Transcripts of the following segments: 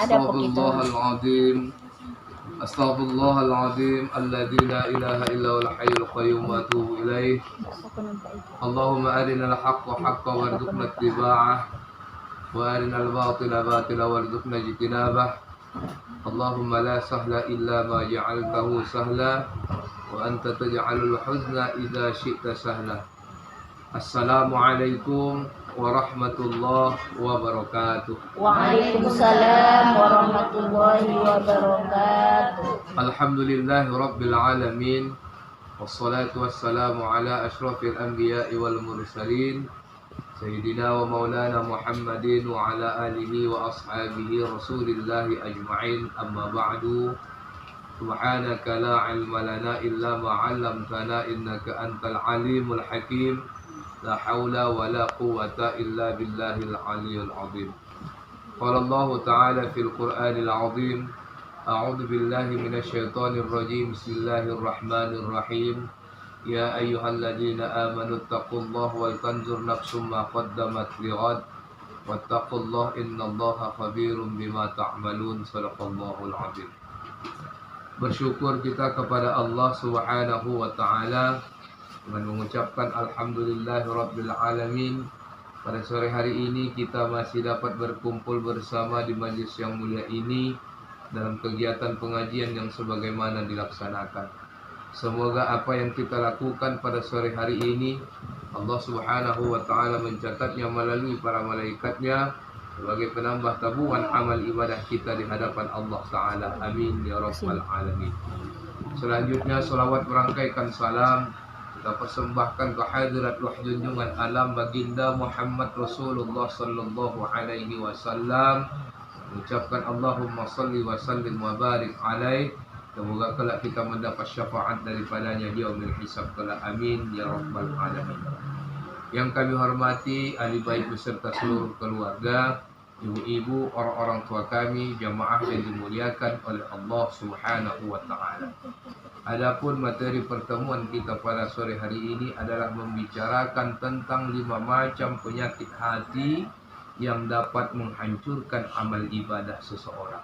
Astaghfirullahaladzim. Astaghfirullahaladzim. Alladzi la ilaha illa huwal hayyul qayyum wa atubu ilaih. Allahumma arinal haqqa haqqan warzuqna ittiba'ah wa arinal batila batila warzuqna ijtinabah. Allahumma la sahla illa ma ja'altahu sahla wa anta taj'alul huzna idza syi'ta sahla. Assalamualaikum warahmatullahi wabarakatuh. Waalaikumsalam warahmatullahi wabarakatuh. Alhamdulillahi rabbil alamin. Wassalatu wassalamu ala asyrafil anbiya'i wal mursalin Sayyidina wa maulana Muhammadin wa ala alihi wa ashabihi rasulillahi ajma'in. Amma ba'du. Subhanaka la ilma lana illa ma 'allamtana innaka antal alimul hakim. La haula wa la quwwata illa billahil aliyyil azim. Qala Allah ta'ala fil Qur'anil azim. A'udzu billahi minasy syaithanir rajim. Bismillahirrahmanirrahim. Ya ayyuhalladzina amanu taqullaha wal tanzur nafsum ma qaddamat lighad wattaqullaha innallaha khabirum bima ta'malun. Shadaqallahul azim. Bersyukur kita kepada Allah Subhanahu wa taala dengan mengucapkan alhamdulillahirabbil alamin. Pada sore hari ini kita masih dapat berkumpul bersama di majelis yang mulia ini dalam kegiatan pengajian yang sebagaimana dilaksanakan. Semoga apa yang kita lakukan pada sore hari ini Allah Subhanahu wa taala mencatatnya melalui para malaikatnya sebagai penambah tabungan amal ibadah kita di hadapan Allah taala. Amin ya rabbal alamin. Selanjutnya selawat merangkaikan salam kita persembahkan kehadirat ruh junjungan alam baginda Muhammad Rasulullah sallallahu alaihi wasallam. Mengucapkan Allahumma salli wa sallim wa barik alaih. Semoga kelak kita mendapat syafaat daripadanya di yaumil hisab kelak. Amin ya rabbal alamin. Yang kami hormati ahli bait beserta seluruh keluarga, ibu-ibu, orang-orang tua kami, jamaah yang dimuliakan oleh Allah Subhanahu wa taala. Adapun materi pertemuan kita pada sore hari ini adalah membicarakan tentang 5 macam penyakit hati yang dapat menghancurkan amal ibadah seseorang.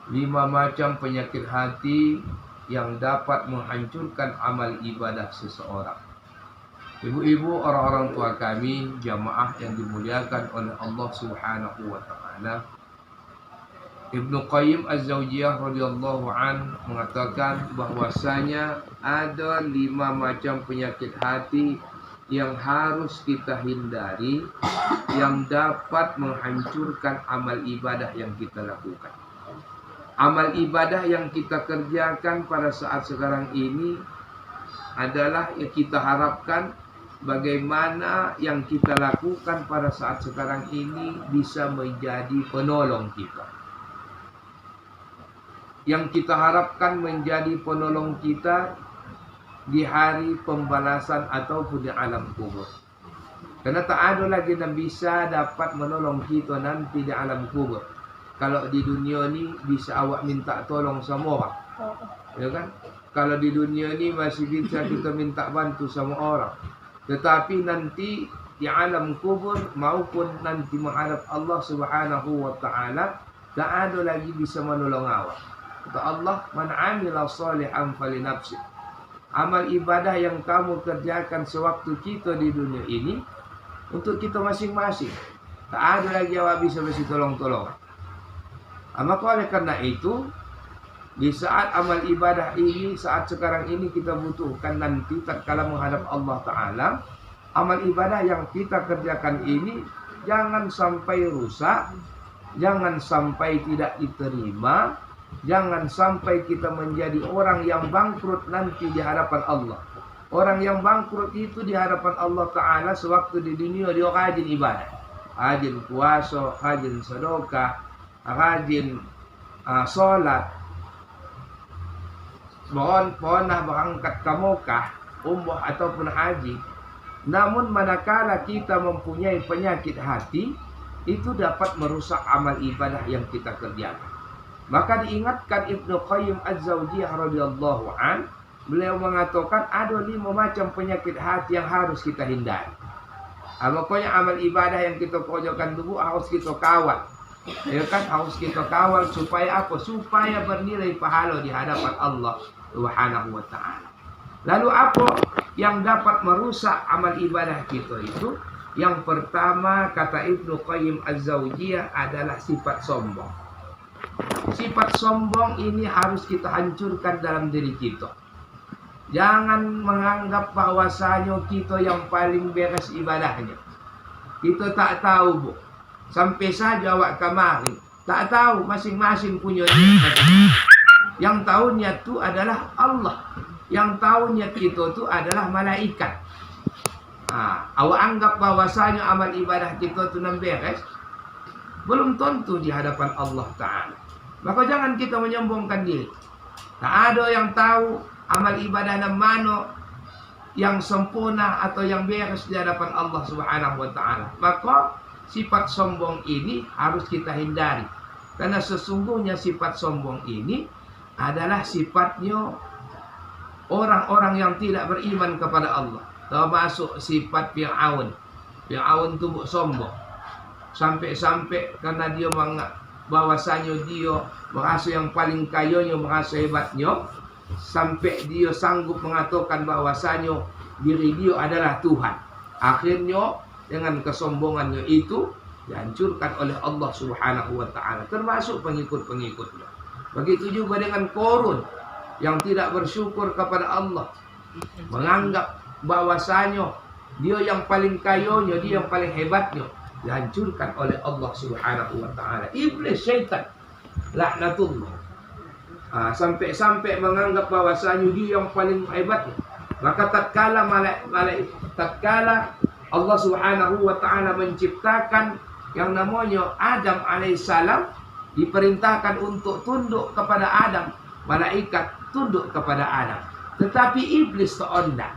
5 macam penyakit hati yang dapat menghancurkan amal ibadah seseorang. Ibu-ibu, orang-orang tua kami, jamaah yang dimuliakan oleh Allah Subhanahu wa taala. Ibnu Qayyim Az-Zawjiyah radhiyallahu an mengatakan bahwasanya ada 5 macam penyakit hati yang harus kita hindari yang dapat menghancurkan amal ibadah yang kita lakukan. Amal ibadah yang kita kerjakan pada saat sekarang ini adalah yang kita harapkan bagaimana yang kita lakukan pada saat sekarang ini bisa menjadi penolong kita. Yang kita harapkan menjadi penolong kita di hari pembalasan ataupun di alam kubur. Karena tak ada lagi yang bisa dapat menolong kita nanti di alam kubur. Kalau di dunia ni bisa awak minta tolong sama orang, ya kan? Kalau di dunia ni masih bisa kita minta bantu sama orang. Tetapi nanti di alam kubur maupun nanti menghadap Allah Subhanahu wa taala tak ada lagi bisa menolong awak. Kata Allah, man amila shalihan falinafsi. Amal ibadah yang kamu kerjakan sewaktu kita di dunia ini untuk kita masing-masing. Tak ada lagi awak bisa tolong-tolong. Maka oleh karena itu, di saat amal ibadah ini, saat sekarang ini kita butuhkan nanti tatkala menghadap Allah Ta'ala, amal ibadah yang kita kerjakan ini jangan sampai rusak, jangan sampai tidak diterima, jangan sampai kita menjadi orang yang bangkrut nanti di hadapan Allah. Orang yang bangkrut itu di hadapan Allah Ta'ala sewaktu di dunia dia rajin ibadah, rajin puasa, rajin sedekah, rajin solat, pernah berangkat ke Mekah, umrah ataupun haji. Namun manakala kita mempunyai penyakit hati, itu dapat merusak amal ibadah yang kita kerjakan. Maka diingatkan Ibnu Qayyim Az-Zawjiyah radhiyallahu an, beliau mengatakan ada 5 macam penyakit hati yang harus kita hindari. Pokoknya amal ibadah yang kita kerjakan dulu harus kita kawal. Ya kan, harus kita kawal supaya apa? Supaya bernilai pahala di hadapan Allah Subhanahu wa taala. Lalu apa yang dapat merusak amal ibadah kita itu? Yang pertama kata Ibnu Qayyim Az-Zawjiyah adalah sifat sombong. Sifat sombong ini harus kita hancurkan dalam diri kita. Jangan menganggap bahwasanya kita yang paling beres ibadahnya. Kita tak tahu, Bu. Sampai saja awak kemarin tak tahu, masing-masing punya niat. Yang tahu niat itu adalah Allah. Yang tahu niat kita itu adalah malaikat. Awak anggap bahwasanya amal ibadah kita itu nan beres, belum tentu di hadapan Allah Ta'ala. Maka jangan kita menyombongkan diri. Tak ada yang tahu amal ibadah nan mana yang sempurna atau yang beres di hadapan Allah Subhanahu wa taala. Maka sifat sombong ini harus kita hindari. Karena sesungguhnya sifat sombong ini adalah sifatnya orang-orang yang tidak beriman kepada Allah. Termasuk sifat Fir'aun. Fir'aun itu sombong. Sampai-sampai karena dia bahwasanya dia merasa yang paling kayanya, merasa hebatnya, sampai dia sanggup mengatakan bahwasanya diri dia adalah Tuhan. Akhirnya dengan kesombongannya itu dihancurkan oleh Allah Subhanahu wa taala, termasuk pengikut-pengikutnya. Begitu juga dengan Qarun yang tidak bersyukur kepada Allah, menganggap bahwasanya dia yang paling kayanya, dia yang paling hebatnya, dihancurkan oleh Allah Subhanahu wa taala. Iblis, syaitan, laknatullah. Sampai-sampai menganggap bahwasanya dia yang paling hebat. Maka tatkala tatkala Allah Subhanahu wa taala menciptakan yang namanya Adam alaihissalam, diperintahkan untuk tunduk kepada Adam. Malaikat tunduk kepada Adam. Tetapi iblis seondak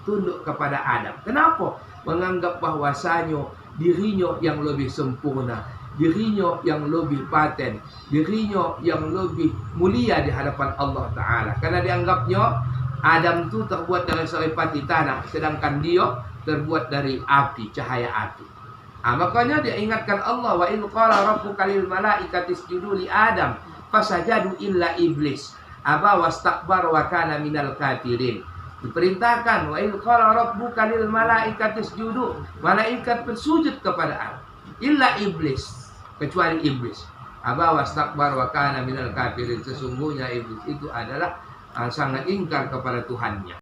tunduk kepada Adam. Kenapa? Menganggap bahwasanya dirinya yang lebih sempurna, dirinya yang lebih paten, dirinya yang lebih mulia di hadapan Allah Ta'ala. Karena dianggapnya Adam itu terbuat dari seripati tanah, sedangkan dia terbuat dari api, cahaya api. Makanya dia ingatkan Allah, wa in qala rabbuka lil malaikati isjudu li Adam fasajadu illa iblis aba wastakbar wa kana minal kafirin. Diperintahkan, wa in qala rabbuka lil malaikati isjudu, malaikat bersujud kepada Adam, illa iblis, kecuali iblis. Aba wastakbar wa kana minal kafirin. Sesungguhnya iblis itu adalah sangat ingkar kepada Tuhannya.